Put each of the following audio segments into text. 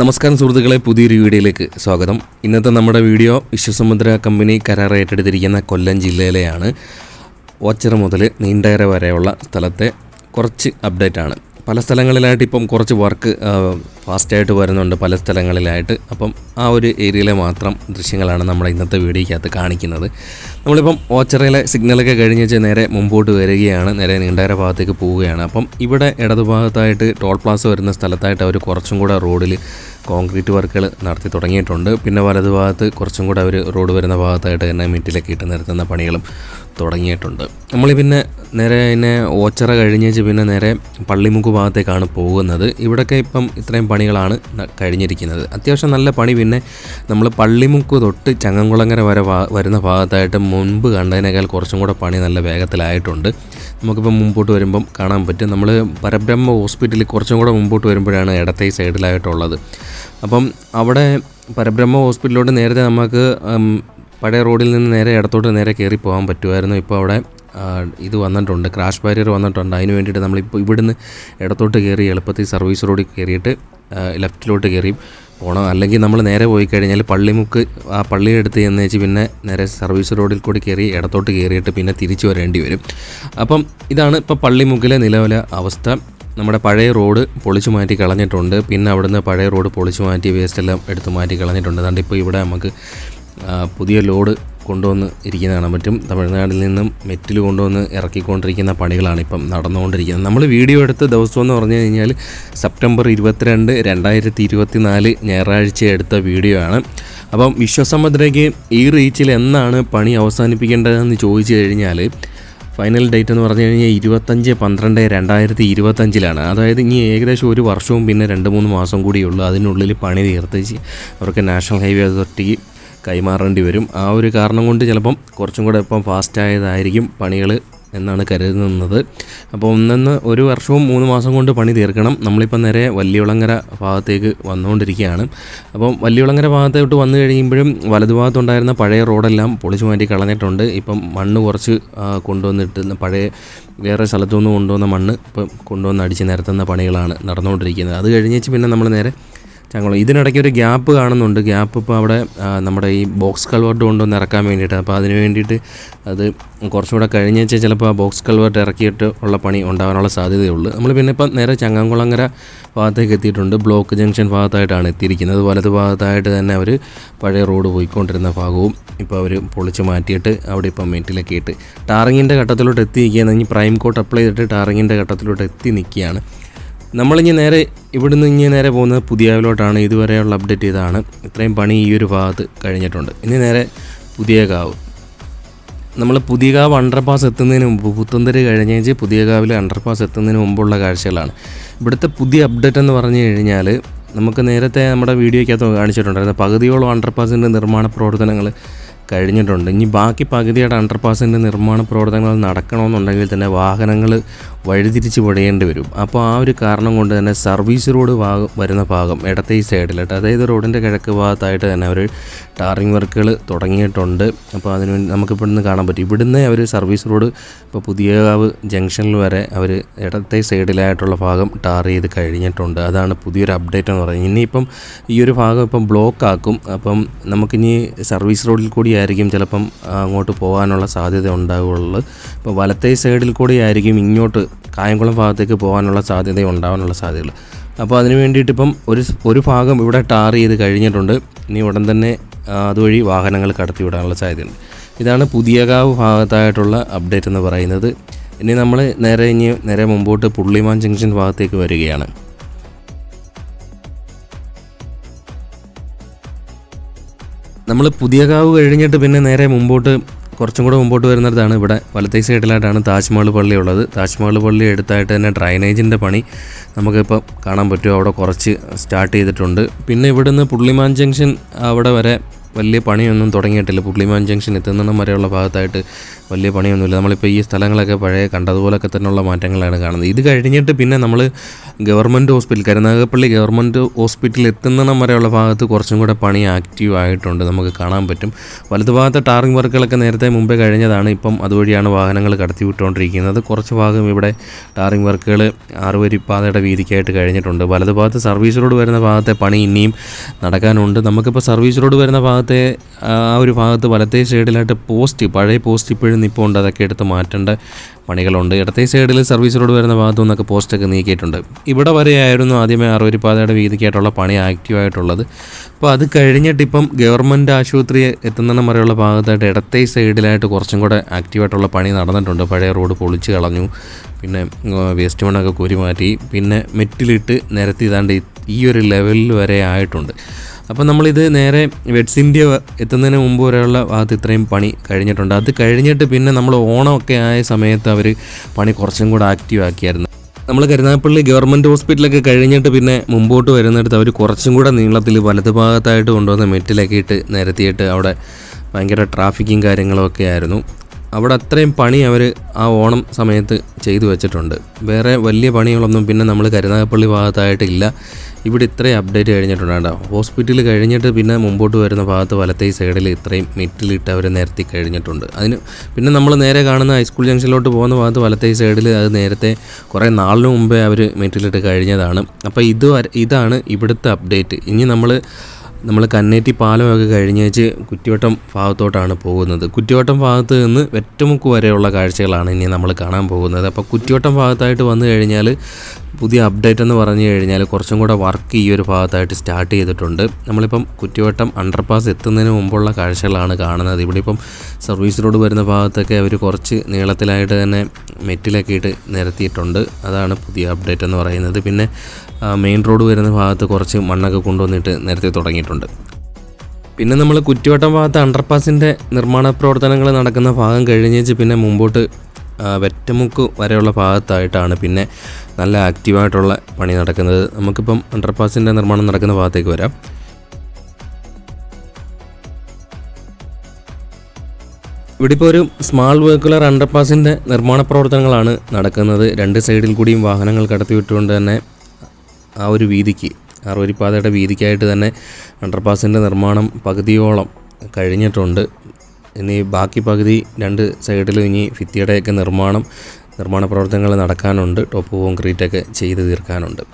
നമസ്കാരം സുഹൃത്തുക്കളെ, പുതിയൊരു വീഡിയോയിലേക്ക് സ്വാഗതം. ഇന്നത്തെ നമ്മുടെ വീഡിയോ വിശ്വസമുദ്ര കമ്പനി കരാർ ഏറ്റെടുത്തിരിക്കുന്ന കൊല്ലം ജില്ലയിലെയാണ്. ഓച്ചിറ മുതൽ നീണ്ടകര വരെയുള്ള സ്ഥലത്തെ കുറച്ച് അപ്ഡേറ്റ് ആണ്. പല സ്ഥലങ്ങളിലായിട്ട് ഇപ്പം കുറച്ച് വർക്ക് ഫാസ്റ്റായിട്ട് വരുന്നുണ്ട് പല സ്ഥലങ്ങളിലായിട്ട്. അപ്പം ആ ഒരു ഏരിയയിലെ മാത്രം ദൃശ്യങ്ങളാണ് നമ്മുടെ ഇന്നത്തെ വീഡിയോയ്ക്കകത്ത് കാണിക്കുന്നത്. നമ്മളിപ്പം ഓച്ചിറയിലെ സിഗ്നലൊക്കെ കഴിഞ്ഞ് നേരെ മുമ്പോട്ട് വരികയാണ്, നേരെ നീണ്ടകര ഭാഗത്തേക്ക് പോവുകയാണ്. അപ്പം ഇവിടെ ഇടതുഭാഗത്തായിട്ട് ടോൾ പ്ലാസ വരുന്ന സ്ഥലത്തായിട്ട് അവർ കുറച്ചും കൂടെ റോഡിൽ കോൺക്രീറ്റ് വർക്കുകൾ നടത്തി തുടങ്ങിയിട്ടുണ്ട്. പിന്നെ വലതുഭാഗത്ത് കുറച്ചും കൂടെ അവർ റോഡ് വരുന്ന ഭാഗത്തായിട്ട് തന്നെ മിറ്റിലൊക്കെ ഇട്ട് നിരത്തുന്ന പണികളും തുടങ്ങിയിട്ടുണ്ട്. നമ്മൾ പിന്നെ നേരെ ഓച്ചിറ കഴിഞ്ഞേച്ച് പിന്നെ നേരെ പള്ളിമുക്ക് ഭാഗത്തേക്കാണ് പോകുന്നത്. ഇവിടെയൊക്കെ ഇപ്പം ഇത്രയും പണികളാണ് കഴിഞ്ഞിരിക്കുന്നത്. അത്യാവശ്യം നല്ല പണി. പിന്നെ നമ്മൾ പള്ളിമുക്ക് തൊട്ട് ചങ്ങംകുളങ്ങര വരെ വരുന്ന ഭാഗത്തായിട്ട് മുൻപ് കണ്ടതിനേക്കാൾ കുറച്ചും കൂടെ പണി നല്ല വേഗത്തിലായിട്ടുണ്ട്. നമുക്കിപ്പം മുമ്പോട്ട് വരുമ്പം കാണാൻ പറ്റും. നമ്മൾ പരബ്രഹ്മ ഹോസ്പിറ്റലിൽ കുറച്ചും കൂടെ മുമ്പോട്ട് വരുമ്പോഴാണ് ഇടത്തെ സൈഡിലായിട്ടുള്ളത്. അപ്പം അവിടെ പരബ്രഹ്മ ഹോസ്പിറ്റലിലോട്ട് നേരത്തെ നമുക്ക് പഴയ റോഡിൽ നിന്ന് നേരെ ഇടത്തോട്ട് നേരെ കയറി പോകാൻ പറ്റുമായിരുന്നു. ഇപ്പോൾ അവിടെ ഇത് വന്നിട്ടുണ്ട്, ക്രാഷ് ബാരിയർ വന്നിട്ടുണ്ട്. അതിന് വേണ്ടിയിട്ട് നമ്മളിപ്പോൾ ഇവിടുന്ന് ഇടത്തോട്ട് കയറി എളുപ്പത്തിൽ സർവീസ് റോഡിൽ കയറിയിട്ട് ലെഫ്റ്റിലോട്ട് കയറി പോകണം. അല്ലെങ്കിൽ നമ്മൾ നേരെ പോയി കഴിഞ്ഞാൽ പള്ളിമുക്ക് ആ പള്ളിയെടുത്ത് ചെന്നേച്ച് പിന്നെ നേരെ സർവീസ് റോഡിൽ കൂടി കയറി ഇടത്തോട്ട് കയറിയിട്ട് പിന്നെ തിരിച്ചു വരേണ്ടി വരും. അപ്പം ഇതാണ് ഇപ്പോൾ പള്ളിമുക്കിലെ നിലവിലെ അവസ്ഥ. നമ്മുടെ പഴയ റോഡ് പൊളിച്ചു മാറ്റി കളഞ്ഞിട്ടുണ്ട്. പിന്നെ അവിടുന്ന് പഴയ റോഡ് പൊളിച്ചു മാറ്റി വേസ്റ്റെല്ലാം എടുത്ത് മാറ്റി കളഞ്ഞിട്ടുണ്ട്. അതുകൊണ്ട് ഇപ്പോൾ ഇവിടെ നമുക്ക് പുതിയ ലോഡ് കൊണ്ടുവന്ന് ഇരിക്കുന്നതാണ് പറ്റും. തമിഴ്നാട്ടിൽ നിന്നും മെറ്റിൽ കൊണ്ടുവന്ന് ഇറക്കിക്കൊണ്ടിരിക്കുന്ന പണികളാണ് ഇപ്പം നടന്നുകൊണ്ടിരിക്കുന്നത്. നമ്മൾ വീഡിയോ എടുത്ത ദിവസം എന്ന് പറഞ്ഞു കഴിഞ്ഞാൽ സെപ്റ്റംബർ 22, 2024 ഞായറാഴ്ച എടുത്ത വീഡിയോ ആണ്. അപ്പം വിശ്വസമുദ്രയ്ക്ക് ഈ റീച്ചിൽ എന്നാണ് പണി അവസാനിപ്പിക്കേണ്ടതെന്ന് ചോദിച്ചു കഴിഞ്ഞാൽ ഫൈനൽ ഡേറ്റ് എന്ന് പറഞ്ഞു കഴിഞ്ഞാൽ 25/12/2025 അതായത് ഇനി ഏകദേശം ഒരു വർഷവും പിന്നെ 2-3 മാസം കൂടിയുള്ളൂ. അതിനുള്ളിൽ പണി തീർത്തിച്ച് അവർക്ക് നാഷണൽ ഹൈവേ അതോറിറ്റിക്ക് കൈമാറേണ്ടി വരും. ആ ഒരു കാരണം കൊണ്ട് ചിലപ്പം കുറച്ചും കൂടെ ഇപ്പം ഫാസ്റ്റായതായിരിക്കും പണികൾ എന്നാണ് കരുതുന്നത്. അപ്പോൾ ഒരു വർഷവും 3 മാസം കൊണ്ട് പണി തീർക്കണം. നമ്മളിപ്പം നേരെ വല്യകുളങ്ങര ഭാഗത്തേക്ക് വന്നുകൊണ്ടിരിക്കുകയാണ്. അപ്പം വല്യകുളങ്ങര ഭാഗത്തോട്ട് വന്നു കഴിയുമ്പോഴും വലതുഭാഗത്തുണ്ടായിരുന്ന പഴയ റോഡെല്ലാം പൊളിച്ചു മാറ്റി കളഞ്ഞിട്ടുണ്ട്. ഇപ്പം മണ്ണ് കുറച്ച് കൊണ്ടുവന്നിട്ട് പഴയ വേറെ സ്ഥലത്തുനിന്ന് കൊണ്ടുവന്ന മണ്ണ് ഇപ്പം കൊണ്ടുവന്ന് അടിച്ച് നിരത്തുന്ന പണികളാണ് നടന്നുകൊണ്ടിരിക്കുന്നത്. അത് കഴിഞ്ഞേച്ച് പിന്നെ നമ്മൾ നേരെ ചങ്ങളം. ഇതിനിടയ്ക്ക് ഒരു ഗ്യാപ്പ് കാണുന്നുണ്ട്. ഗ്യാപ്പ് ഇപ്പോൾ അവിടെ നമ്മുടെ ഈ ബോക്സ് കൾവർട്ട് കൊണ്ടുവന്ന് ഇറക്കാൻ വേണ്ടിയിട്ട്. അപ്പോൾ അതിന് വേണ്ടിയിട്ട് അത് കുറച്ചുകൂടെ കഴിഞ്ഞേച്ച് ചിലപ്പോൾ ആ ബോക്സ് കൾവർട്ട് ഇറക്കിയിട്ട് ഉള്ള പണി ഉണ്ടാകാനുള്ള സാധ്യതയുള്ളൂ. നമ്മൾ പിന്നെ ഇപ്പം നേരെ ചങ്ങംകുളങ്ങര ഭാഗത്തേക്ക് എത്തിയിട്ടുണ്ട്. ബ്ലോക്ക് ജംഗ്ഷൻ ഭാഗത്തായിട്ടാണ് എത്തിയിരിക്കുന്നത്. വലതു ഭാഗത്തായിട്ട് തന്നെ അവർ പഴയ റോഡ് പോയിക്കൊണ്ടിരുന്ന ഭാഗവും ഇപ്പോൾ അവർ പൊളിച്ച് മാറ്റിയിട്ട് അവിടെ ഇപ്പം മെറ്റിലൊക്കെ ഇട്ട് ടാറിങ്ങിൻ്റെ ഘട്ടത്തിലോട്ട് എത്തി നിൽക്കുകയാണ്. ഇനി പ്രൈം കോട്ട് അപ്ലൈ ചെയ്തിട്ട് ടാറിങ്ങിൻ്റെ ഘട്ടത്തിലോട്ട് എത്തി നിൽക്കുകയാണ്. നമ്മളിനി ഇവിടുന്ന് നേരെ പോകുന്നത് പുതിയകാവിലോട്ടാണ്. ഇതുവരെയുള്ള അപ്ഡേറ്റ് ഇതാണ്. ഇത്രയും പണി ഈ ഒരു ഭാഗത്ത് കഴിഞ്ഞിട്ടുണ്ട്. ഇനി നേരെ പുതിയകാവ്. നമ്മൾ പുതിയകാവ് അണ്ടർപാസ് എത്തുന്നതിന് മുമ്പ് പുത്തന്തര് കഴിഞ്ഞേച്ച് പുതിയകാവിൽ അണ്ടർപാസ് എത്തുന്നതിന് മുമ്പുള്ള കാഴ്ചകളാണ്. ഇവിടുത്തെ പുതിയ അപ്ഡേറ്റ് എന്ന് പറഞ്ഞു കഴിഞ്ഞാൽ നമുക്ക് നേരത്തെ നമ്മുടെ വീഡിയോയ്ക്കകത്ത് കാണിച്ചിട്ടുണ്ടായിരുന്നു. പകുതിയോളം അണ്ടർപാസിൻ്റെ നിർമ്മാണ പ്രവർത്തനങ്ങൾ കഴിഞ്ഞിട്ടുണ്ട്. ഇനി ബാക്കി പകുതിയുടെ അണ്ടർപാസിൻ്റെ നിർമ്മാണ പ്രവർത്തനങ്ങൾ നടക്കണമെന്നുണ്ടെങ്കിൽ തന്നെ വാഹനങ്ങൾ വഴിതിരിച്ച് വിടേണ്ടി വരും. അപ്പോൾ ആ ഒരു കാരണം കൊണ്ട് തന്നെ സർവീസ് റോഡ് വരുന്ന ഭാഗം ഇടത്തെ ഈ സൈഡിലായിട്ട്, അതായത് റോഡിൻ്റെ കിഴക്ക് ഭാഗത്തായിട്ട് തന്നെ അവർ ടാറിങ് വർക്കുകൾ തുടങ്ങിയിട്ടുണ്ട്. അപ്പോൾ അതിനുവേണ്ടി നമുക്കിപ്പോൾ ഇവിടുന്ന് കാണാൻ പറ്റും. ഇവിടുന്ന് അവർ സർവീസ് റോഡ് ഇപ്പോൾ പുതിയകാവ് ജംഗ്ഷനിൽ വരെ അവർ ഇടത്തെ സൈഡിലായിട്ടുള്ള ഭാഗം ടാർ ചെയ്ത് കഴിഞ്ഞിട്ടുണ്ട്. അതാണ് പുതിയൊരു അപ്ഡേറ്റ് എന്ന് പറയുന്നത്. ഇനിയിപ്പം ഈ ഒരു ഭാഗം ഇപ്പം ബ്ലോക്ക് ആക്കും. അപ്പം നമുക്കിനി സർവീസ് റോഡിൽ കൂടി ആയിരിക്കും ചിലപ്പം അങ്ങോട്ട് പോകാനുള്ള സാധ്യത ഉണ്ടാവുകയുള്ളൂ. ഇപ്പോൾ വലത്തെ സൈഡിൽ കൂടി ആയിരിക്കും ഇങ്ങോട്ട് കായംകുളം ഭാഗത്തേക്ക് പോകാനുള്ള സാധ്യത ഉണ്ടാകാനുള്ള സാധ്യതകൾ. അപ്പോൾ അതിന് വേണ്ടിയിട്ടിപ്പം ഒരു ഭാഗം ഇവിടെ ടാർ ചെയ്ത് കഴിഞ്ഞിട്ടുണ്ട്. ഇനി ഉടൻ തന്നെ അതുവഴി വാഹനങ്ങൾ കടത്തിവിടാനുള്ള സാധ്യതയുണ്ട്. ഇതാണ് പുതിയകാവ് ഭാഗത്തായിട്ടുള്ള അപ്ഡേറ്റ് എന്ന് പറയുന്നത്. ഇനി നമ്മൾ നേരെ മുമ്പോട്ട് പുള്ളിമാൻ ജംഗ്ഷൻ ഭാഗത്തേക്ക് വരികയാണ്. നമ്മൾ പുതിയകാവ് കഴിഞ്ഞിട്ട് പിന്നെ നേരെ കുറച്ചും കൂടെ മുമ്പോട്ട് വരുന്നിടത്താണ് ഇവിടെ വലത്തേ സൈഡിലായിട്ടാണ് താജ്മഹൽ പള്ളി ഉള്ളത്. താജ്മഹൽ പള്ളി അടുത്തായിട്ട് തന്നെ ഡ്രൈനേജിൻ്റെ പണി നമുക്കിപ്പോൾ കാണാൻ പറ്റും. അവിടെ കുറച്ച് സ്റ്റാർട്ട് ചെയ്തിട്ടുണ്ട്. പിന്നെ ഇവിടുന്ന് പുള്ളിമാൻ ജംഗ്ഷൻ അവിടെ വരെ വലിയ പണിയൊന്നും തുടങ്ങിയിട്ടില്ല. പുള്ളിമാൻ ജംഗ്ഷൻ എത്തുന്നിടം വരെയുള്ള ഭാഗത്തായിട്ട് വലിയ പണിയൊന്നുമില്ല. നമ്മളിപ്പോൾ ഈ സ്ഥലങ്ങളൊക്കെ പഴയ കണ്ടതുപോലൊക്കെ തന്നെയുള്ള മാറ്റങ്ങളാണ് കാണുന്നത്. ഇത് കഴിഞ്ഞിട്ട് പിന്നെ നമ്മൾ ഗവൺമെൻറ് ഹോസ്പിറ്റൽ, കരുനാഗപ്പള്ളി ഗവൺമെൻറ് ഹോസ്പിറ്റലിൽ എത്തുന്നിടം വരെയുള്ള ഭാഗത്ത് കുറച്ചും കൂടെ പണി ആക്റ്റീവ് ആയിട്ടുണ്ട്, നമുക്ക് കാണാൻ പറ്റും. വലതുഭാഗത്തെ ടാറിംഗ് വർക്കുകളൊക്കെ നേരത്തെ മുമ്പേ കഴിഞ്ഞതാണ്. ഇപ്പം അതുവഴിയാണ് വാഹനങ്ങൾ കടത്തി വിട്ടുകൊണ്ടിരിക്കുന്നത്. കുറച്ച് ഭാഗം ഇവിടെ ടാറിംഗ് വർക്കുകൾ 6 വരിപ്പാതയുടെ വീതിക്കായിട്ട് കഴിഞ്ഞിട്ടുണ്ട്. വലതുഭാഗത്ത് സർവീസ് റോഡ് വരുന്ന ഭാഗത്തെ പണി ഇനിയും നടക്കാനുണ്ട്. നമുക്കിപ്പോൾ സർവീസ് റോഡ് വരുന്ന ഭാഗത്തെ ആ ഒരു ഭാഗത്ത് വലത്തേ സൈഡിലായിട്ട് പഴയ പോസ്റ്റ് ഇപ്പോഴും നിൽപ്പുണ്ട്. അതൊക്കെ എടുത്ത് മാറ്റേണ്ട പണികളുണ്ട്. ഇടത്തേ സൈഡിൽ സർവീസ് റോഡ് വരുന്ന ഭാഗത്തു നിന്നൊക്കെ പോസ്റ്റൊക്കെ നീക്കിയിട്ടുണ്ട്. ഇവിടെ വരെയായിരുന്നു ആദ്യമേ 6 വരിപ്പാതയുടെ വീതിക്കായിട്ടുള്ള പണി ആക്റ്റീവായിട്ടുള്ളത്. അപ്പോൾ അത് കഴിഞ്ഞിട്ടിപ്പം ഗവൺമെൻറ് ആശുപത്രി എത്തുന്നിടം വരെയുള്ള ഭാഗത്തായിട്ട് ഇടത്തേ സൈഡിലായിട്ട് കുറച്ചും കൂടെ ആക്റ്റീവായിട്ടുള്ള പണി നടന്നിട്ടുണ്ട്. പഴയ റോഡ് പൊളിച്ച് കളഞ്ഞു, പിന്നെ വേസ്റ്റ് മണ്ണൊക്കെ കോരി മാറ്റി, പിന്നെ മെറ്റിലിട്ട് നിരത്തി ഇതാണ്ട് ഈ ഒരു ലെവലിൽ വരെ ആയിട്ടുണ്ട്. അപ്പോൾ നമ്മളിത് നേരെ വെഡ്സ് ഇന്ത്യ എത്തുന്നതിന് മുമ്പ് വരെയുള്ള ഭാഗത്ത് ഇത്രയും പണി കഴിഞ്ഞിട്ടുണ്ട്. അത് കഴിഞ്ഞിട്ട് പിന്നെ നമ്മൾ ഓണമൊക്കെ ആയ സമയത്ത് അവർ പണി കുറച്ചും കൂടെ ആക്റ്റീവ് ആക്കിയായിരുന്നു. നമ്മൾ കരുനാഗപ്പള്ളി ഗവൺമെൻറ് ഹോസ്പിറ്റലൊക്കെ കഴിഞ്ഞിട്ട് പിന്നെ മുമ്പോട്ട് വരുന്നിടത്ത് അവർ കുറച്ചും കൂടെ നീളത്തിൽ വലതുഭാഗത്തായിട്ട് കൊണ്ടുവന്ന് മെറ്റിലൊക്കെ ഇട്ട് നിരത്തിയിട്ട് അവിടെ ഭയങ്കര ട്രാഫിക്കും കാര്യങ്ങളും ഒക്കെ ആയിരുന്നു. അവിടെ അത്രയും പണി അവർ ആ ഓണം സമയത്ത് ചെയ്തു വെച്ചിട്ടുണ്ട്. വേറെ വലിയ പണികളൊന്നും പിന്നെ നമ്മൾ കരുനാഗപ്പള്ളി ഭാഗത്തായിട്ടില്ല. ഇവിടെ ഇത്രയും അപ്ഡേറ്റ് കഴിഞ്ഞിട്ടുണ്ട് കേട്ടോ. ഹോസ്പിറ്റൽ കഴിഞ്ഞിട്ട് പിന്നെ മുമ്പോട്ട് വരുന്ന ഭാഗത്ത് വലത്തേ സൈഡിൽ ഇത്രയും മെറ്റിലിട്ട് അവർ നിരത്തി കഴിഞ്ഞിട്ടുണ്ട്. അതിന് പിന്നെ നമ്മൾ നേരെ കാണുന്ന ഹൈസ്കൂൾ ജംഗ്ഷനിലോട്ട് പോകുന്ന ഭാഗത്ത് വലത്തേ സൈഡിൽ അത് നേരത്തെ കുറേ നാളിന് മുമ്പേ അവർ മെറ്റിലിട്ട് കഴിഞ്ഞതാണ്. അപ്പോൾ ഇതാണ് ഇവിടുത്തെ അപ്ഡേറ്റ്. ഇനി നമ്മൾ കന്നേറ്റി പാലമൊക്കെ കഴിഞ്ഞേച്ച് കുറ്റിവട്ടം ഭാഗത്തോട്ടാണ് പോകുന്നത്. കുറ്റിവട്ടം ഭാഗത്ത് നിന്ന് വെറ്റമുക്ക് വരെയുള്ള കാഴ്ചകളാണ് ഇനി നമ്മൾ കാണാൻ പോകുന്നത്. അപ്പോൾ കുറ്റിവട്ടം ഭാഗത്തായിട്ട് വന്നു കഴിഞ്ഞാൽ പുതിയ അപ്ഡേറ്റ് എന്ന് പറഞ്ഞു കഴിഞ്ഞാൽ കുറച്ചും കൂടെ വർക്ക് ഈ ഒരു ഭാഗത്തായിട്ട് സ്റ്റാർട്ട് ചെയ്തിട്ടുണ്ട്. നമ്മളിപ്പം കുറ്റിവട്ടം അണ്ടർപാസ് എത്തുന്നതിന് മുമ്പുള്ള കാഴ്ചകളാണ് കാണുന്നത്. ഇവിടെ ഇപ്പം സർവീസ് റോഡ് വരുന്ന ഭാഗത്തൊക്കെ അവർ കുറച്ച് നീളത്തിലായിട്ട് തന്നെ മെറ്റിലൊക്കെ ഇട്ട് നിരത്തിയിട്ടുണ്ട്. അതാണ് പുതിയ അപ്ഡേറ്റ് എന്ന് പറയുന്നത്. പിന്നെ മെയിൻ റോഡ് വരുന്ന ഭാഗത്ത് കുറച്ച് മണ്ണൊക്കെ കൊണ്ടുവന്നിട്ട് നിരത്തി തുടങ്ങിയിട്ടുണ്ട്. പിന്നെ നമ്മൾ കുറ്റിവട്ടം ഭാഗത്ത് അണ്ടർപാസിൻ്റെ നിർമ്മാണ പ്രവർത്തനങ്ങൾ നടക്കുന്ന ഭാഗം കഴിഞ്ഞേച്ച് പിന്നെ മുമ്പോട്ട് വെറ്റമുക്ക് വരെയുള്ള ഭാഗത്തായിട്ടാണ് പിന്നെ നല്ല ആക്റ്റീവായിട്ടുള്ള പണി നടക്കുന്നത്. നമുക്കിപ്പം അണ്ടർപാസിൻ്റെ നിർമ്മാണം നടക്കുന്ന ഭാഗത്തേക്ക് വരാം. ഇവിടെ ഇപ്പോൾ ഒരു സ്മാൾ വെഹിക്കുലർ അണ്ടർപാസിൻ്റെ നിർമ്മാണ പ്രവർത്തനങ്ങളാണ് നടക്കുന്നത്. 2 സൈഡിൽ കൂടിയും വാഹനങ്ങൾ കടത്തിവിട്ടുകൊണ്ട് തന്നെ ആ ഒരു വീതിക്ക് 6 വരിപ്പാതയുടെ വീതിക്കായിട്ട് തന്നെ അണ്ടർപാസിൻ്റെ നിർമ്മാണം പകുതിയോളം കഴിഞ്ഞിട്ടുണ്ട്. ഇനി ബാക്കി പകുതി 2 സൈഡിലും ഇനി ഭിത്തിയുടെയൊക്കെ നിർമ്മാണ പ്രവർത്തനങ്ങൾ നടക്കാനുണ്ട്. ടോപ്പ് കോൺക്രീറ്റൊക്കെ ചെയ്ത് തീർക്കാനുണ്ട്.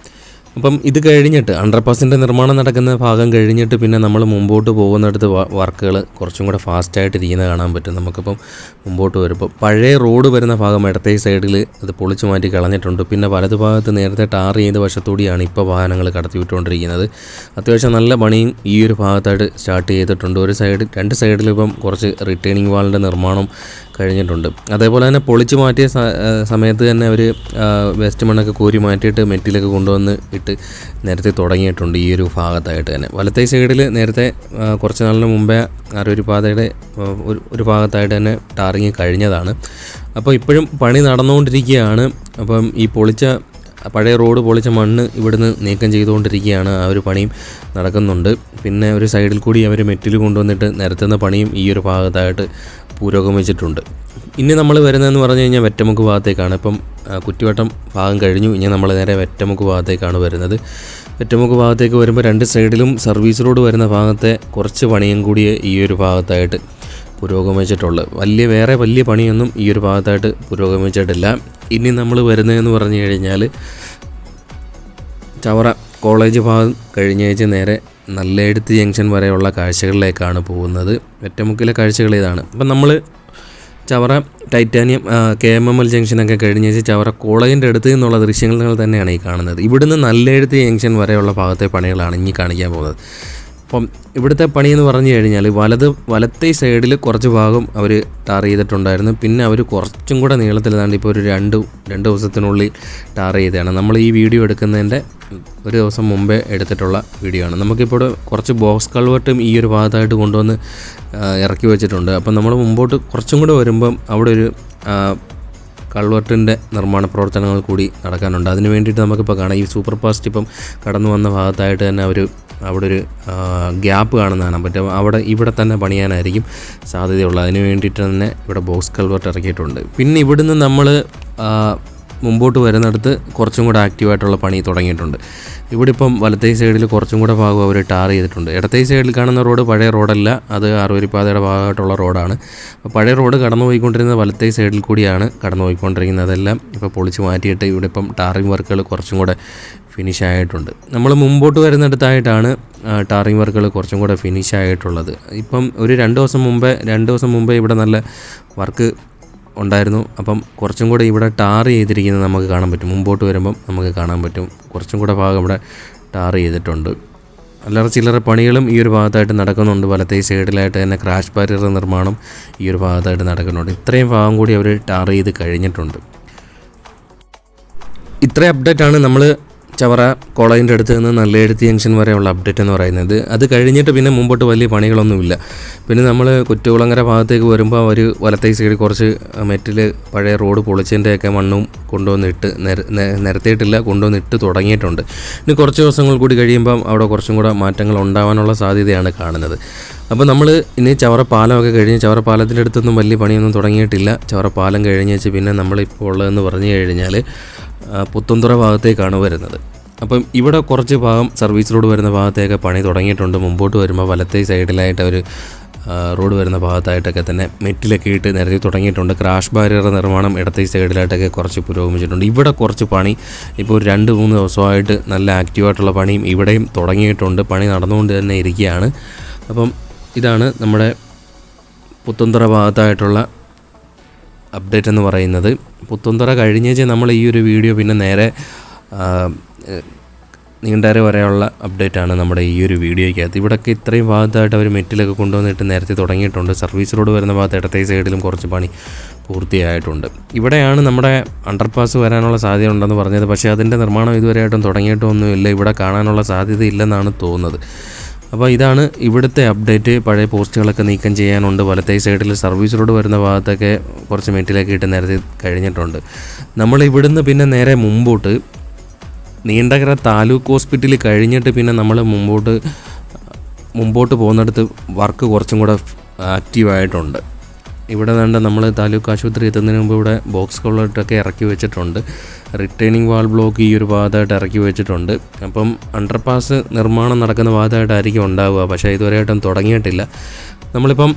അപ്പം ഇത് കഴിഞ്ഞിട്ട് അണ്ടർപാസിൻ്റെ നിർമ്മാണം നടക്കുന്ന ഭാഗം കഴിഞ്ഞിട്ട് പിന്നെ നമ്മൾ മുമ്പോട്ട് പോകുന്നിടത്ത് വർക്കുകൾ കുറച്ചും കൂടെ ഫാസ്റ്റായിട്ടിരിക്കുന്നത് കാണാൻ പറ്റും. നമുക്കിപ്പം മുമ്പോട്ട് വരുമ്പോൾ പഴയ റോഡ് വരുന്ന ഭാഗം ഇടത്തേ സൈഡിൽ അത് പൊളിച്ചു മാറ്റി കളഞ്ഞിട്ടുണ്ട്. പിന്നെ വലതുഭാഗത്ത് നേരത്തെ ടാർ ചെയ്ത വശത്തൂടിയാണ് ഇപ്പോൾ വാഹനങ്ങൾ കടത്തി വിട്ടുകൊണ്ടിരിക്കുന്നത്. അത്യാവശ്യം നല്ല പണിയും ഈ ഒരു ഭാഗത്തായിട്ട് സ്റ്റാർട്ട് ചെയ്തിട്ടുണ്ട്. 2 സൈഡിലും ഇപ്പം കുറച്ച് റിട്ടേണിംഗ് വാളിൻ്റെ നിർമ്മാണം കഴിഞ്ഞിട്ടുണ്ട്. അതേപോലെ തന്നെ പൊളിച്ചു മാറ്റിയ സമയത്ത് തന്നെ അവർ വേസ്റ്റ് മണ്ണൊക്കെ കോരി മാറ്റിയിട്ട് മെറ്റിലൊക്കെ കൊണ്ടുവന്ന് ഇട്ട് നിരത്തി തുടങ്ങിയിട്ടുണ്ട് ഈ ഒരു ഭാഗത്തായിട്ട് തന്നെ. വലത്തേ സൈഡിൽ നേരത്തെ കുറച്ച് നാളിന് മുമ്പേ 6 വരിപ്പാതയുടെ ഒരു ഭാഗത്തായിട്ട് തന്നെ ടാറിങ് കഴിഞ്ഞതാണ്. അപ്പോൾ ഇപ്പോഴും പണി നടന്നുകൊണ്ടിരിക്കുകയാണ്. അപ്പം ഈ പഴയ റോഡ് പൊളിച്ച മണ്ണ് ഇവിടുന്ന് നീക്കം ചെയ്തുകൊണ്ടിരിക്കുകയാണ്. ആ ഒരു പണിയും നടക്കുന്നുണ്ട്. പിന്നെ ഒരു സൈഡിൽ കൂടി അവർ മെറ്റിൽ കൊണ്ടുവന്നിട്ട് നിരത്തുന്ന പണിയും ഈ ഒരു ഭാഗത്തായിട്ട് പുരോഗമിച്ചിട്ടുണ്ട്. ഇനി നമ്മൾ വരുന്നതെന്ന് പറഞ്ഞു കഴിഞ്ഞാൽ വെറ്റമുക്ക് ഭാഗത്തേക്കാണ്. ഇപ്പം കുറ്റിവട്ടം ഭാഗം കഴിഞ്ഞു. ഇനി നമ്മൾ നേരെ വെറ്റമുക്ക് ഭാഗത്തേക്കാണ് വരുന്നത്. വെറ്റമുക്ക് ഭാഗത്തേക്ക് വരുമ്പോൾ 2 സൈഡിലും സർവീസ് റോഡ് വരുന്ന ഭാഗത്തെ കുറച്ച് പണിയും കൂടി ഈ ഒരു ഭാഗത്തായിട്ട് പുരോഗമിച്ചിട്ടുള്ളത്. വേറെ വലിയ പണിയൊന്നും ഈ ഒരു ഭാഗത്തായിട്ട് പുരോഗമിച്ചിട്ടില്ല. ഇനി നമ്മൾ വരുന്നതെന്ന് പറഞ്ഞു കഴിഞ്ഞാൽ ചവറ കോളേജ് ഭാഗം കഴിഞ്ഞേച്ച് നേരെ നല്ലയിടത്ത് ജംഗ്ഷൻ വരെയുള്ള കാഴ്ചകളിലേക്കാണ് പോകുന്നത്. വെറ്റമുക്കിലെ കാഴ്ചകൾ ഇതാണ്. അപ്പം നമ്മൾ ചവറ ടൈറ്റാനിയം KMML ജംഗ്ഷനൊക്കെ കഴിഞ്ഞേച്ച് ചവറ കോളേജിൻ്റെ അടുത്ത് നിന്നുള്ള ദൃശ്യങ്ങൾ തന്നെയാണ് ഈ കാണുന്നത്. ഇവിടുന്ന് നല്ലയിടത്ത് ജംഗ്ഷൻ വരെയുള്ള ഭാഗത്തെ പണികളാണ് ഇനി കാണിക്കാൻ പോകുന്നത്. അപ്പം ഇവിടുത്തെ പണിയെന്ന് പറഞ്ഞു കഴിഞ്ഞാൽ വലത്തേ സൈഡിൽ കുറച്ച് ഭാഗം അവർ ടാർ ചെയ്തിട്ടുണ്ടായിരുന്നു. പിന്നെ അവർ കുറച്ചും കൂടെ നീളത്തിൽ താണ്ടി ഇപ്പോൾ ഒരു രണ്ട് ദിവസത്തിനുള്ളിൽ ടാർ ചെയ്തതാണ്. നമ്മൾ ഈ വീഡിയോ എടുക്കുന്നതിൻ്റെ ഒരു ദിവസം മുമ്പേ എടുത്തിട്ടുള്ള വീഡിയോ ആണ്. നമുക്കിപ്പോൾ കുറച്ച് ബോക്സ് കൾവർട്ടും ഈ ഒരു ഭാഗത്തായിട്ട് കൊണ്ടുവന്ന് ഇറക്കി വെച്ചിട്ടുണ്ട്. അപ്പം നമ്മൾ മുമ്പോട്ട് കുറച്ചും കൂടെ വരുമ്പം അവിടെ ഒരു കൾവർട്ടിൻ്റെ നിർമ്മാണ പ്രവർത്തനങ്ങൾ കൂടി നടക്കാനുണ്ട്. അതിന് വേണ്ടിയിട്ട് നമുക്കിപ്പോൾ കാണാം ഈ സൂപ്പർ ഫാസ്റ്റ് ഇപ്പം കടന്നു വന്ന ഭാഗത്തായിട്ട് തന്നെ അവിടെ ഒരു ഗ്യാപ്പ് കാണുന്നതാണ്. പറ്റും ഇവിടെ തന്നെ പണിയാനായിരിക്കും സാധ്യതയുള്ളത്. അതിന് വേണ്ടിയിട്ട് തന്നെ ഇവിടെ ബോക്സ് കൾവർട്ട് ഇറക്കിയിട്ടുണ്ട്. പിന്നെ ഇവിടുന്ന് നമ്മൾ മുമ്പോട്ട് വരുന്നിടത്ത് കുറച്ചും കൂടെ ആക്റ്റീവായിട്ടുള്ള പണി തുടങ്ങിയിട്ടുണ്ട്. ഇവിടെ ഇപ്പം വലത്തേ സൈഡിൽ കുറച്ചും കൂടെ ഭാഗം അവർ ടാർ ചെയ്തിട്ടുണ്ട്. ഇടത്തേ സൈഡിൽ കാണുന്ന റോഡ് പഴയ റോഡല്ല, അത് ആറുവരിപ്പാതയുടെ ഭാഗമായിട്ടുള്ള റോഡാണ്. അപ്പോൾ പഴയ റോഡ് കടന്നു പോയിക്കൊണ്ടിരുന്നത് വലത്തേ സൈഡിൽ കൂടിയാണ് കടന്നു പോയിക്കൊണ്ടിരിക്കുന്നത്. അതെല്ലാം ഇപ്പോൾ പൊളിച്ച് മാറ്റിയിട്ട് ഇവിടെ ഇപ്പം ടാറിങ് വർക്കുകൾ കുറച്ചും കൂടെ ഫിനിഷ് ആയിട്ടുണ്ട്. നമ്മൾ മുമ്പോട്ട് വരുന്നിടത്തായിട്ടാണ് ടാറിങ് വർക്കുകൾ കുറച്ചും കൂടെ ഫിനിഷ് ആയിട്ടുള്ളത്. ഇപ്പം ഒരു 2 ദിവസം മുമ്പേ ഇവിടെ നല്ല വർക്ക് ഉണ്ടായിരുന്നു. അപ്പം കുറച്ചും കൂടെ ഇവിടെ ടാർ ചെയ്തിരിക്കുന്നത് നമുക്ക് കാണാൻ പറ്റും. മുമ്പോട്ട് വരുമ്പം നമുക്ക് കാണാൻ പറ്റും കുറച്ചും കൂടെ ഭാഗം ഇവിടെ ടാർ ചെയ്തിട്ടുണ്ട്. അല്ലറ ചില്ലറ പണികളും ഈ ഒരു ഭാഗത്തായിട്ട് നടക്കുന്നുണ്ട്. വലത്തേ സൈഡിലായിട്ട് തന്നെ ക്രാഷ് ബാരിയർ നിർമ്മാണം ഈ ഒരു ഭാഗത്തായിട്ട് നടക്കുന്നുണ്ട്. ഇത്രയും ഭാഗം കൂടി അവർ ടാർ ചെയ്ത് കഴിഞ്ഞിട്ടുണ്ട്. ഇത്രയും അപ്ഡേറ്റാണ് നമ്മൾ ചവറ കോളേജിൻ്റെ അടുത്ത് നിന്ന് നല്ലയെഴുത്ത് ജംഗ്ഷൻ വരെയുള്ള അപ്ഡേറ്റ് എന്ന് പറയുന്നത്. അത് കഴിഞ്ഞിട്ട് പിന്നെ മുമ്പോട്ട് വലിയ പണികളൊന്നുമില്ല. പിന്നെ നമ്മൾ കുറ്റുകുളങ്ങര ഭാഗത്തേക്ക് വരുമ്പോൾ ഒരു വലത്തേ സൈഡിൽ കുറച്ച് മെറ്റിൽ പഴയ റോഡ് പൊളിച്ചതിൻ്റെയൊക്കെ മണ്ണും കൊണ്ടുവന്നിട്ട് നിരത്തിയിട്ടില്ല, കൊണ്ടുവന്നിട്ട് തുടങ്ങിയിട്ടുണ്ട്. ഇനി കുറച്ച് ദിവസങ്ങൾ കൂടി കഴിയുമ്പം അവിടെ കുറച്ചും കൂടെ മാറ്റങ്ങൾ ഉണ്ടാവാനുള്ള സാധ്യതയാണ് കാണുന്നത്. അപ്പോൾ നമ്മൾ ഇനി ചവറ പാലമൊക്കെ കഴിഞ്ഞ് ചവറ പാലത്തിൻ്റെ അടുത്തൊന്നും വലിയ പണിയൊന്നും തുടങ്ങിയിട്ടില്ല. ചവറ പാലം കഴിഞ്ഞ് വെച്ച് പിന്നെ നമ്മളിപ്പോൾ ഉള്ളതെന്ന് പറഞ്ഞു കഴിഞ്ഞാൽ പുത്തൻതുറ ഭാഗത്തേക്കാണ് വരുന്നത്. അപ്പം ഇവിടെ കുറച്ച് ഭാഗം സർവീസ് റോഡ് വരുന്ന ഭാഗത്തേക്ക് പണി തുടങ്ങിയിട്ടുണ്ട്. മുമ്പോട്ട് വരുമ്പോൾ വലത്തേ സൈഡിലായിട്ട് ഒരു റോഡ് വരുന്ന ഭാഗത്തായിട്ടൊക്കെ തന്നെ മെറ്റിലൊക്കെ ഇട്ട് നിരത്തി തുടങ്ങിയിട്ടുണ്ട്. ക്രാഷ് ബാരിയർ നിർമ്മാണം ഇടത്തേ സൈഡിലായിട്ടൊക്കെ കുറച്ച് പുരോഗമിച്ചിട്ടുണ്ട്. ഇവിടെ കുറച്ച് പണി ഇപ്പോൾ ഒരു 2-3 ദിവസമായിട്ട് നല്ല ആക്റ്റീവായിട്ടുള്ള പണിയും ഇവിടെയും തുടങ്ങിയിട്ടുണ്ട്. പണി നടന്നുകൊണ്ട് തന്നെ ഇരിക്കുകയാണ്. അപ്പം ഇതാണ് നമ്മുടെ പുത്തൻതുറ ഭാഗത്തായിട്ടുള്ള അപ്ഡേറ്റ് എന്ന് പറയുന്നത്. പുത്തൻതുറ കഴിഞ്ഞേച്ച് നമ്മൾ ഈ ഒരു വീഡിയോ പിന്നെ നേരെ നീണ്ടര വരെയുള്ള അപ്ഡേറ്റാണ് നമ്മുടെ ഈ ഒരു വീഡിയോയ്ക്കകത്ത്. ഇവിടെയൊക്കെ ഇത്രയും ഭാഗത്തായിട്ട് അവർ മെറ്റിലൊക്കെ കൊണ്ടുവന്നിട്ട് നേരത്തെ തുടങ്ങിയിട്ടുണ്ട്. സർവീസ് റോഡ് വരുന്ന ഭാഗത്ത് ഇടത്തേ സൈഡിലും കുറച്ച് പണി പൂർത്തിയായിട്ടുണ്ട്. ഇവിടെയാണ് നമ്മുടെ അണ്ടർപാസ് വരാനുള്ള സാധ്യത ഉണ്ടെന്ന് പറഞ്ഞത്. പക്ഷേ അതിൻ്റെ നിർമ്മാണം ഇതുവരെയായിട്ടും തുടങ്ങിയിട്ടൊന്നുമില്ല. ഇവിടെ കാണാനുള്ള സാധ്യത ഇല്ലെന്നാണ് തോന്നുന്നത്. അപ്പോൾ ഇതാണ് ഇവിടുത്തെ അപ്ഡേറ്റ്. പഴയ പോസ്റ്റുകളൊക്കെ നീക്കം ചെയ്യാനുണ്ട്. വലത്തേ സൈഡിൽ സർവീസ് റോഡ് വരുന്ന ഭാഗത്തൊക്കെ കുറച്ച് മെറ്റിലൊക്കെ ഇട്ട് നേരത്തെ കഴിഞ്ഞിട്ടുണ്ട്. നമ്മൾ ഇവിടുന്ന് പിന്നെ നേരെ നീണ്ടകര താലൂക്ക് ഹോസ്പിറ്റലിൽ കഴിഞ്ഞിട്ട് പിന്നെ നമ്മൾ മുമ്പോട്ട് പോകുന്നിടത്ത് വർക്ക് കുറച്ചും കൂടെ ആക്റ്റീവായിട്ടുണ്ട്. ഇവിടെ വേണ്ട നമ്മൾ താലൂക്ക് ആശുപത്രി എത്തുന്നതിന് മുമ്പ് ഇവിടെ ബോക്സ് കൾവർട്ടൊക്കെ ഇറക്കി വെച്ചിട്ടുണ്ട്. റിട്ടേണിംഗ് വാൾ ബ്ലോക്ക് ഈ ഒരു ഭാഗത്തായിട്ട് ഇറക്കി വെച്ചിട്ടുണ്ട്. അപ്പം അണ്ടർപാസ് നിർമ്മാണം നടക്കുന്ന ഭാഗത്തായിട്ടായിരിക്കും ഉണ്ടാവുക. പക്ഷേ ഇതുവരെയായിട്ടും തുടങ്ങിയിട്ടില്ല. നമ്മളിപ്പം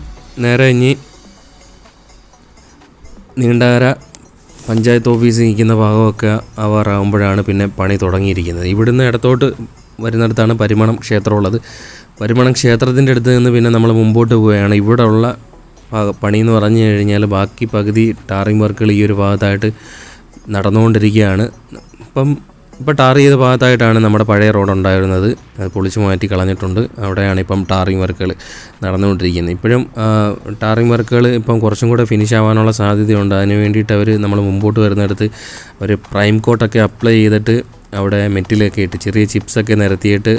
നേരെ ഇനി നീണ്ടകര പഞ്ചായത്ത് ഓഫീസ് നിൽക്കുന്ന ഭാഗമൊക്കെ ആവാറാകുമ്പോഴാണ് പിന്നെ പണി തുടങ്ങിയിരിക്കുന്നത്. ഇവിടുന്ന് ഇടത്തോട്ട് വരുന്നിടത്താണ് പരിമണം ക്ഷേത്രമുള്ളത്. പരിമണം ക്ഷേത്രത്തിൻ്റെ അടുത്ത് നിന്ന് പിന്നെ നമ്മൾ മുമ്പോട്ട് പോവുകയാണ്. ഇവിടെ ഉള്ള പണി എന്ന് പറഞ്ഞു കഴിഞ്ഞാൽ ബാക്കി പകുതി ടാറിങ് വർക്കുകൾ ഈ ഒരു ഭാഗത്തായിട്ട് നടന്നുകൊണ്ടിരിക്കുകയാണ്. ഇപ്പോൾ ടാർ ചെയ്ത ഭാഗത്തായിട്ടാണ് നമ്മുടെ പഴയ റോഡ് ഉണ്ടായിരുന്നത്. അത് പൊളിച്ച് മാറ്റി കളഞ്ഞിട്ടുണ്ട്. അവിടെയാണ് ഇപ്പം ടാറിങ് വർക്കുകൾ നടന്നുകൊണ്ടിരിക്കുന്നത്. ഇപ്പോഴും ടാറിങ് വർക്കുകൾ ഇപ്പം കുറച്ചും കൂടെ ഫിനിഷ് ആവാനുള്ള സാധ്യതയുണ്ട്. അതിന് വേണ്ടിയിട്ട് നമ്മൾ മുമ്പോട്ട് വരുന്നിടത്ത് ഒരു പ്രൈം കോട്ടൊക്കെ അപ്ലൈ ചെയ്തിട്ട് അവിടെ മെറ്റിലൊക്കെ ഇട്ട് ചെറിയ ചിപ്സൊക്കെ നിരത്തിയിട്ട്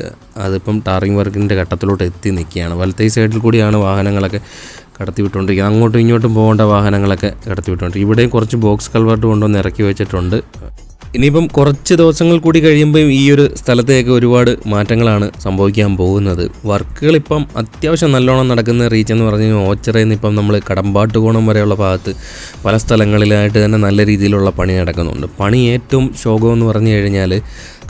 അതിപ്പം ടാറിങ് വർക്കിൻ്റെ ഘട്ടത്തിലോട്ട് എത്തി നിൽക്കുകയാണ്. വലത്തേ സൈഡിൽ കൂടിയാണ് വാഹനങ്ങളൊക്കെ കടത്തിവിട്ടുകൊണ്ടിരിക്കുന്നത്. അങ്ങോട്ടും ഇങ്ങോട്ടും പോകേണ്ട വാഹനങ്ങളൊക്കെ കടത്തിവിട്ടുകൊണ്ടിരിക്കും. ഇവിടെയും കുറച്ച് ബോക്സ് കൾവർട്ട് കൊണ്ടുവന്ന് ഇറക്കി വെച്ചിട്ടുണ്ട്. ഇനിയിപ്പം കുറച്ച് ദിവസങ്ങൾ കൂടി കഴിയുമ്പം ഈ ഒരു സ്ഥലത്തേക്ക് ഒരുപാട് മാറ്റങ്ങളാണ് സംഭവിക്കാൻ പോകുന്നത്. വർക്കുകളിപ്പം അത്യാവശ്യം നല്ലോണം നടക്കുന്ന റീച്ച് എന്ന് പറഞ്ഞു കഴിഞ്ഞാൽ ഓച്ചിറയിൽ നിന്ന് ഇപ്പം നമ്മൾ കടമ്പാട്ടുകോണം വരെയുള്ള ഭാഗത്ത് പല സ്ഥലങ്ങളിലായിട്ട് തന്നെ നല്ല രീതിയിലുള്ള പണി നടക്കുന്നുണ്ട്. പണി ഏറ്റവും ശോകമെന്ന് പറഞ്ഞു കഴിഞ്ഞാൽ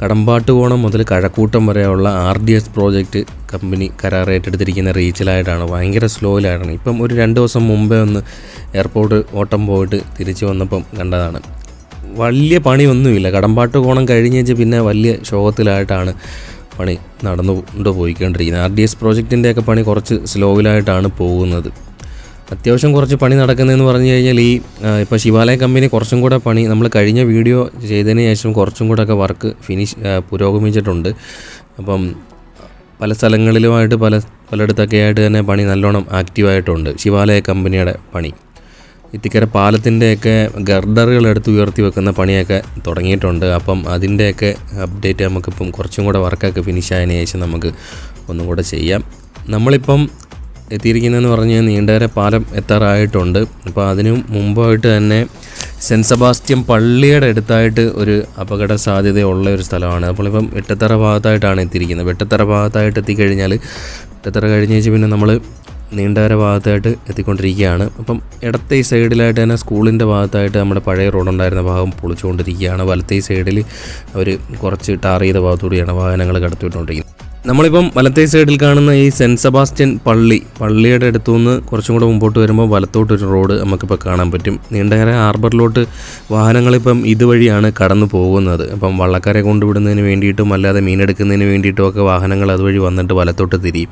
കടമ്പാട്ടുകോണം മുതൽ കഴക്കൂട്ടം വരെയുള്ള RDS പ്രോജക്റ്റ് കമ്പനി കരാർ ഏറ്റെടുത്തിരിക്കുന്ന റീച്ചിലായിട്ടാണ്. ഭയങ്കര സ്ലോയിലായിട്ടാണ്. ഇപ്പം ഒരു 2 ദിവസം മുമ്പേ ഒന്ന് എയർപോർട്ട് ഓട്ടം പോയിട്ട് തിരിച്ചു വന്നപ്പം കണ്ടതാണ്. വലിയ പണിയൊന്നുമില്ല. കടമ്പാട്ടുകോണം കഴിഞ്ഞേച്ച് പിന്നെ വലിയ ശോകത്തിലായിട്ടാണ് പണി നടന്നു പോയിക്കൊണ്ടിരിക്കുന്നത്. RDS പ്രോജക്റ്റിൻ്റെയൊക്കെ പണി കുറച്ച് സ്ലോയിലായിട്ടാണ് പോകുന്നത്. അത്യാവശ്യം കുറച്ച് പണി നടക്കുന്നതെന്ന് പറഞ്ഞു കഴിഞ്ഞാൽ ഇപ്പോൾ ശിവാലയ കമ്പനി കുറച്ചും കൂടെ പണി നമ്മൾ കഴിഞ്ഞ വീഡിയോ ചെയ്തതിന് ശേഷം കുറച്ചും കൂടെയൊക്കെ വർക്ക് പുരോഗമിച്ചിട്ടുണ്ട്. അപ്പം പല സ്ഥലങ്ങളിലുമായിട്ട് പലയിടത്തൊക്കെ ആയിട്ട് തന്നെ പണി നല്ലോണം ആക്റ്റീവായിട്ടുണ്ട്. ശിവാലയ കമ്പനിയുടെ പണി ഇത്തിക്കര പാലത്തിൻ്റെയൊക്കെ ഗർഡറുകൾ എടുത്ത് ഉയർത്തി വെക്കുന്ന പണിയൊക്കെ തുടങ്ങിയിട്ടുണ്ട്. അപ്പം അതിൻ്റെയൊക്കെ അപ്ഡേറ്റ് നമുക്കിപ്പം കുറച്ചും കൂടെ വർക്കൊക്കെ ഫിനിഷായതിനു ശേഷം നമുക്ക് ഒന്നും കൂടെ ചെയ്യാം. നമ്മളിപ്പം എത്തിയിരിക്കുന്നതെന്ന് പറഞ്ഞാൽ നീണ്ടകര പാലം എത്താറായിട്ടുണ്ട്. അപ്പോൾ അതിനു മുമ്പായിട്ട് തന്നെ സെൻറ്റ് സെബാസ്റ്റ്യൻ പള്ളിയുടെ അടുത്തായിട്ട് ഒരു അപകട സാധ്യതയുള്ള ഒരു സ്ഥലമാണ്. അപ്പോൾ ഇപ്പം വെട്ടത്തറ ഭാഗത്തായിട്ടാണ് എത്തിയിരിക്കുന്നത്. വെട്ടത്തറ ഭാഗത്തായിട്ട് എത്തിക്കഴിഞ്ഞാൽ വെട്ടത്തറ കഴിഞ്ഞേച്ച് പിന്നെ നമ്മൾ നീണ്ടകര ഭാഗത്തായിട്ട് എത്തിക്കൊണ്ടിരിക്കുകയാണ്. അപ്പം ഇടത്തെ ഈ സൈഡിലായിട്ട് തന്നെ സ്കൂളിൻ്റെ ഭാഗത്തായിട്ട് നമ്മുടെ പഴയ റോഡുണ്ടായിരുന്ന ഭാഗം പൊളിച്ചുകൊണ്ടിരിക്കുകയാണ്. വലത്തെ സൈഡിൽ അവർ കുറച്ച് ടാർ ചെയ്ത ഭാഗത്തുകൂടിയാണ് വാഹനങ്ങൾ കടത്തിവിട്ടുകൊണ്ടിരിക്കുന്നത്. നമ്മളിപ്പം വലത്തെ സൈഡിൽ കാണുന്ന ഈ സെൻറ്റ് സെബാസ്റ്റ്യൻ പള്ളിയുടെ അടുത്തുനിന്ന് കുറച്ചും കൂടെ മുമ്പോട്ട് വരുമ്പോൾ വലത്തോട്ടൊരു റോഡ് നമുക്കിപ്പോൾ കാണാൻ പറ്റും. നീണ്ടകര ഹാർബറിലോട്ട് വാഹനങ്ങളിപ്പം ഇതുവഴിയാണ് കടന്നു പോകുന്നത്. അപ്പം വള്ളക്കാരെ കൊണ്ടുവിടുന്നതിന് വേണ്ടിയിട്ടും അല്ലാതെ മീനെടുക്കുന്നതിന് വേണ്ടിയിട്ടും ഒക്കെ വാഹനങ്ങൾ അതുവഴി വന്നിട്ട് വലത്തോട്ട് തിരിയും.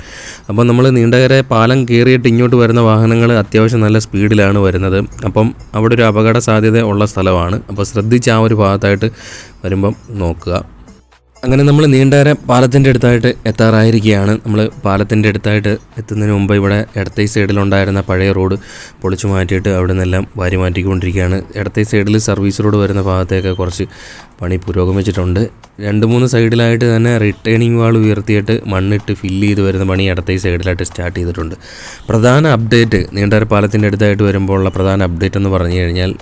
അപ്പം നമ്മൾ നീണ്ടകര പാലം കയറിയിട്ട് ഇങ്ങോട്ട് വരുന്ന വാഹനങ്ങൾ അത്യാവശ്യം നല്ല സ്പീഡിലാണ് വരുന്നത്. അപ്പം അവിടെ ഒരു അപകട സാധ്യത ഉള്ള സ്ഥലമാണ്. അപ്പോൾ ശ്രദ്ധിച്ച് ആ ഒരു ഭാഗത്തായിട്ട് വരുമ്പം നോക്കുക. അങ്ങനെ നമ്മൾ നീണ്ടകര പാലത്തിൻ്റെ അടുത്തായിട്ട് എത്താറായിരിക്കുകയാണ്. നമ്മൾ പാലത്തിൻ്റെ അടുത്തായിട്ട് എത്തുന്നതിന് മുമ്പ് ഇവിടെ ഇടത്തെ സൈഡിലുണ്ടായിരുന്ന പഴയ റോഡ് പൊളിച്ചു മാറ്റിയിട്ട് അവിടെ നിന്നെല്ലാം വാരി മാറ്റിക്കൊണ്ടിരിക്കുകയാണ്. ഇടത്തെ സൈഡിൽ സർവീസ് റോഡ് വരുന്ന ഭാഗത്തേക്ക് കുറച്ച് പണി പുരോഗമിച്ചിട്ടുണ്ട്. 2-3 സൈഡിലായിട്ട് തന്നെ റിട്ടേണിംഗ് വാൾ ഉയർത്തിയിട്ട് മണ്ണിട്ട് ഫില്ല് ചെയ്ത് വരുന്ന പണി ഇടത്തെ സൈഡിലായിട്ട് സ്റ്റാർട്ട് ചെയ്തിട്ടുണ്ട്. പ്രധാന അപ്ഡേറ്റ് നീണ്ടകര പാലത്തിൻ്റെ അടുത്തായിട്ട് വരുമ്പോൾ ഉള്ള പ്രധാന അപ്ഡേറ്റ് എന്ന് പറഞ്ഞു കഴിഞ്ഞാൽ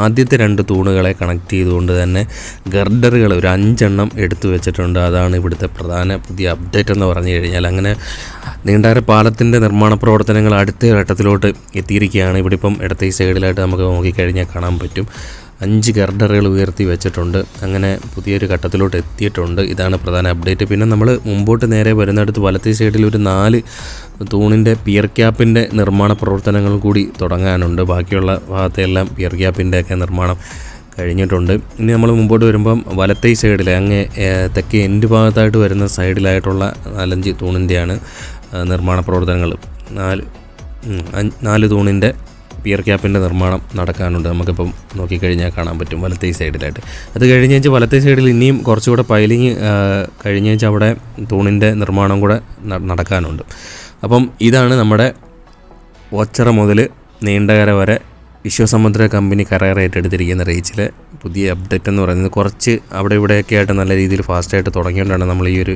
ആദ്യത്തെ 2 തൂണുകളെ കണക്ട് ചെയ്തുകൊണ്ട് തന്നെ ഗർഡറുകൾ ഒരു 5 എണ്ണം എടുത്തു വെച്ചിട്ടുണ്ട്. അതാണ് ഇവിടുത്തെ പ്രധാന പുതിയ അപ്ഡേറ്റ് എന്ന് പറഞ്ഞു കഴിഞ്ഞാൽ. അങ്ങനെ നീണ്ടകര പാലത്തിൻ്റെ നിർമ്മാണ പ്രവർത്തനങ്ങൾ അടുത്ത ഘട്ടത്തിലോട്ട് എത്തിയിരിക്കുകയാണ്. ഇവിടെ ഇപ്പം ഇടത്തെ സൈഡിലായിട്ട് നമുക്ക് നോക്കിക്കഴിഞ്ഞാൽ കാണാൻ പറ്റും 5 ഗർഡറുകൾ ഉയർത്തി വെച്ചിട്ടുണ്ട്. അങ്ങനെ പുതിയൊരു ഘട്ടത്തിലോട്ട് എത്തിയിട്ടുണ്ട്. ഇതാണ് പ്രധാന അപ്ഡേറ്റ്. പിന്നെ നമ്മൾ മുമ്പോട്ട് നേരെ വരുന്നിടത്ത് വലത്തെ സൈഡിൽ ഒരു 4 തൂണിൻ്റെ പിയർ ക്യാപ്പിൻ്റെ നിർമ്മാണ പ്രവർത്തനങ്ങൾ കൂടി തുടങ്ങാനുണ്ട്. ബാക്കിയുള്ള ഭാഗത്തെല്ലാം പിയർ ക്യാപ്പിൻ്റെ ഒക്കെ നിർമ്മാണം കഴിഞ്ഞിട്ടുണ്ട്. ഇനി നമ്മൾ മുമ്പോട്ട് വരുമ്പം വലത്തെ സൈഡിൽ അങ്ങ് തെക്കേ എൻഡ് ഭാഗത്തായിട്ട് വരുന്ന സൈഡിലായിട്ടുള്ള 4-5 തൂണിൻ്റെയാണ് നിർമ്മാണ പ്രവർത്തനങ്ങൾ. 4 തൂണിൻ്റെ പിയർ ക്യാപ്പിൻ്റെ നിർമ്മാണം നടക്കാനുണ്ട്. നമുക്കിപ്പം നോക്കിക്കഴിഞ്ഞാൽ കാണാൻ പറ്റും വലത്തെ സൈഡിലായിട്ട്. അത് കഴിഞ്ഞേച്ച് വലത്തെ സൈഡിൽ ഇനിയും കുറച്ചുകൂടെ പൈലിങ് കഴിഞ്ഞേച്ച് അവിടെ തൂണിൻ്റെ നിർമ്മാണം കൂടെ നടക്കാനുണ്ട്. അപ്പം ഇതാണ് നമ്മുടെ ഓച്ചിറ മുതൽ നീണ്ടകര വരെ വിശ്വസമുദ്ര കമ്പനി കരാർ ഏറ്റെടുത്തിരിക്കുന്ന റീച്ചിലെ പുതിയ അപ്ഡേറ്റ് എന്ന് പറയുന്നത്. കുറച്ച് അവിടെ ഇവിടെയൊക്കെ ആയിട്ട് നല്ല രീതിയിൽ ഫാസ്റ്റായിട്ട് തുടങ്ങിയോണ്ടാണ് നമ്മൾ ഈ ഒരു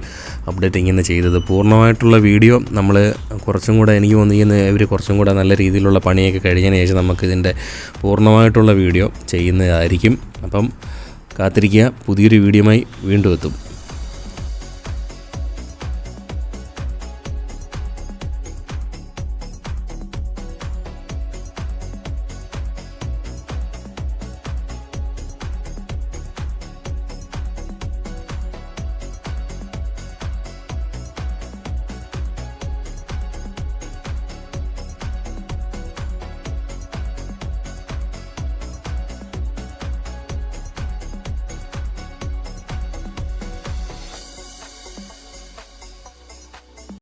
അപ്ഡേറ്റ് ഇങ്ങനെ ചെയ്തത്. പൂർണ്ണമായിട്ടുള്ള വീഡിയോ നമ്മൾ കുറച്ചും കൂടെ എനിക്ക് തോന്നിക്കുന്ന ഇവർ കുറച്ചും കൂടെ നല്ല രീതിയിലുള്ള പണിയൊക്കെ കഴിഞ്ഞതിന് ശേഷം നമുക്കിതിൻ്റെ പൂർണ്ണമായിട്ടുള്ള വീഡിയോ ചെയ്യുന്നതായിരിക്കും. അപ്പം കാത്തിരിക്കുക, പുതിയൊരു വീഡിയോയുമായി വീണ്ടും എത്തും.